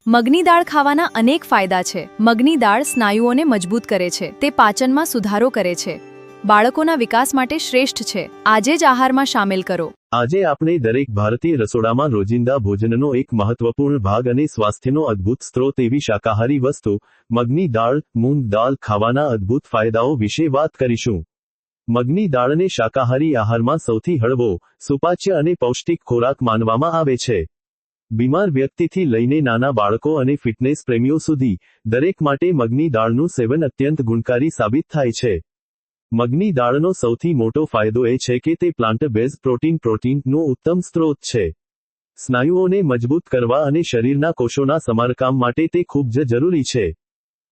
મગની દાળ ખાવાના અનેક ફાયદા છે। મગની દાળ સ્નાયુઓને મજબૂત કરે છે, તે પાચનમાં સુધારો કરે છે, બાળકોના વિકાસ માટે શ્રેષ્ઠ છે। આજે જ આહારમાં શામેલ કરો। આજે આપણે દરેક ભારતીય રસોડામાં રોજિંદા ભોજનનો એક મહત્વપૂર્ણ ભાગ અને સ્વાસ્થ્યનો અદ્ભુત સ્ત્રોત એવી શાકાહારી વસ્તુ મગની દાળ, મૂંગ દાળ ખાવાના અદ્ભુત ફાયદાઓ વિશે વાત કરીશું। મગની દાળને શાકાહારી આહારમાં સૌથી હળવો, સુપાચ્ય અને પૌષ્ટિક ખોરાક માનવામાં આવે છે। બીમાર વ્યક્તિથી લઈને નાના બાળકો અને ફિટનેસ પ્રેમીઓ સુધી દરેક માટે મગની દાળનું સેવન અત્યંત ગુણકારી સાબિત થાય છે। મગની દાળનો સૌથી મોટો ફાયદો એ છે કે તે પ્લાન્ટ બેઝ પ્રોટીનનો ઉત્તમ સ્ત્રોત છે। સ્નાયુઓને મજબૂત કરવા અને શરીરના કોષોના સમારકામ માટે તે ખૂબ જ જરૂરી છે।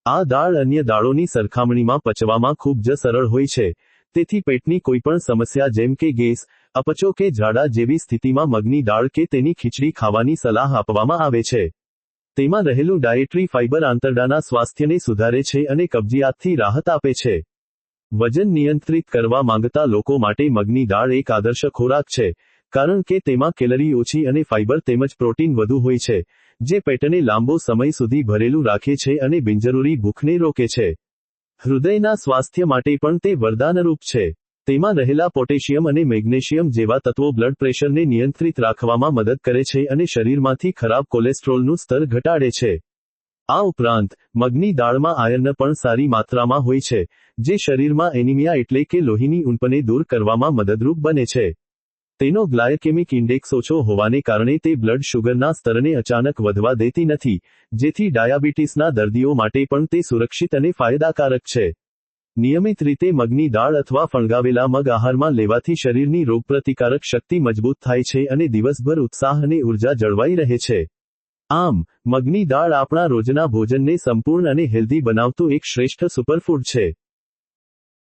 આ દાળ અન્ય દાળોની સરખામણીમાં પચવામાં ખૂબ જ સરળ હોય છે, તેથી પેટની કોઈપણ સમસ્યા જેમ કે ગેસ, અપચો કે ઝાડા જેવી સ્થિતિમાં મગની દાળ કે તેની ખીચડી ખાવાની સલાહ આપવામાં આવે છે। તેમાં રહેલું ડાયેટરી ફાઇબર આંતરડાના સ્વાસ્થ્યને સુધારે છે અને કબજિયાતથી રાહત આપે છે। વજન નિયંત્રિત કરવા માંગતા લોકો માટે મગની દાળ એક આદર્શ ખોરાક છે, કારણ કે તેમાં કેલરી ઓછી અને ફાઇબર તેમજ પ્રોટીન વધુ હોય છે, જે પેટને લાંબો સમય સુધી ભરેલું રાખે છે અને બિનજરૂરી ભૂખને રોકે છે। હૃદયના સ્વાસ્થ્ય માટે પણ તે વરદાનરૂપ છે। તેમાં રહેલા પોટેશિયમ અને મેગ્નેશિયમ જેવા તત્વો બ્લડ પ્રેશરને નિયંત્રિત રાખવામાં મદદ કરે છે અને શરીરમાંથી ખરાબ કોલેસ્ટ્રોલનું સ્તર ઘટાડે છે। આ ઉપરાંત મગની દાળમાં આયર્ન પણ સારી માત્રામાં હોય છે, જે શરીરમાં એનિમિયા એટલે કે લોહીની ઉણપને દૂર કરવામાં મદદરૂપ બને છે। તેનો ગ્લાયકેમિક ઇન્ડેક્સ ઓછો હોવાને કારણે તે બ્લડ શુગરના સ્તરને અચાનક વધવા દેતી નથી, જેથી ડાયાબિટીસના દર્દીઓ માટે પણ તે સુરક્ષિત અને ફાયદાકારક છે। નિયમિત રીતે મગની દાળ અથવા ફણગાવેલા મગ આહારમાં લેવાથી શરીરની રોગપ્રતિકારક શક્તિ મજબૂત થાય છે અને દિવસભર ઉત્સાહ અને ઉર્જા જળવાઈ રહે છે। આમ, મગની દાળ આપણા રોજના ભોજનને સંપૂર્ણ અને હેલ્ધી બનાવતું એક શ્રેષ્ઠ સુપરફૂડ છે।